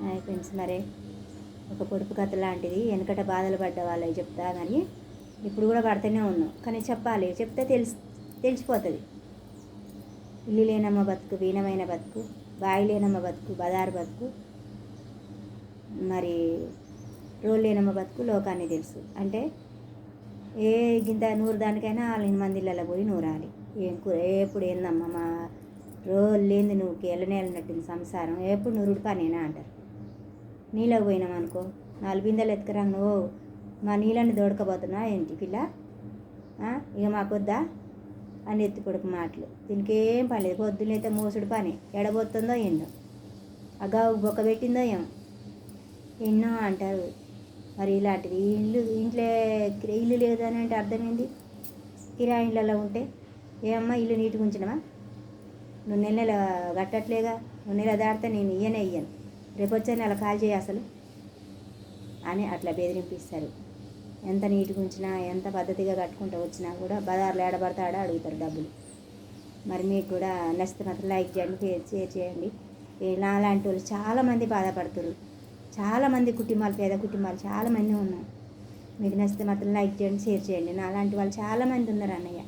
Friends, మరే ఒక పొడుపు కథ లాంటిది వెనకట బాధలు పడ్డ వాళ్ళకి చెప్తా, కానీ ఇప్పుడు కూడా పడుతూనే ఉన్నాం. కానీ చెప్పాలి, చెప్తే తెలిసిపోతుంది. ఇల్లు లేనమ్మ బతుకు వీణమైన బతుకు, బావి లేనమ్మ బతుకు బదారు బతుకు, మరి రోలు లేనమ్మ బతుకు లోకాన్ని తెలుసు. అంటే ఏ గింత నూరు దానికైనా వాళ్ళ మందిళ్ళలో పోయి నూరాలి. ఎప్పుడు ఏందమ్మా మా రోలు లేనిది నువ్వు కేళ్ళనేళ్ళనట్టుంది సంసారం, ఎప్పుడు నూరుడు పనేనా అంటారు. నీళ్ళకి పోయినామనుకో, 4 బిందెలు ఎత్తుకురా, నువ్వు మా నీళ్ళని దోడకపోతున్నా ఏంటి పిల్ల, ఇక మాకొద్దా అని ఎత్తి కొడుకు మాటలు. దీనికి ఏం పని లేదు. పొద్దునైతే మోసుడు పని, ఎడబోతుందో ఎన్నో, అగా బొక్క పెట్టిందో ఏమో ఎన్నో అంటారు. మరి ఇలాంటిది ఇల్లు లేదు అని అంటే అర్థమైంది. కిరాయి ఇళ్ళలో ఉంటే ఏమమ్మా ఇల్లు నీట్గా ఉంచినవా, నువ్వు నెల కట్టట్లేగా, నువ్వు నెల దాడితే నేను ఇయ్యను, రేపు వచ్చే నెల కాల్ చేయి అసలు అని అట్లా బెదిరింపిస్తారు. ఎంత నీట్గా ఉంచినా ఎంత పద్ధతిగా కట్టుకుంటూ వచ్చినా కూడా బజార్లో ఏడబడతాడో అడుగుతారు డబ్బులు. మరి మీకు కూడా నచ్చితే మాత్రం లైక్ చేయండి, షేర్ చేయండి. నాలాంటి వాళ్ళు చాలామంది బాధపడుతున్నారు. చాలామంది కుటుంబాలు, పేద కుటుంబాలు చాలామంది ఉన్నాయి. మీకు నచ్చితే మాత్రం లైక్ చేయండి, షేర్ చేయండి. నాలాంటి వాళ్ళు చాలామంది ఉన్నారు అన్నయ్య.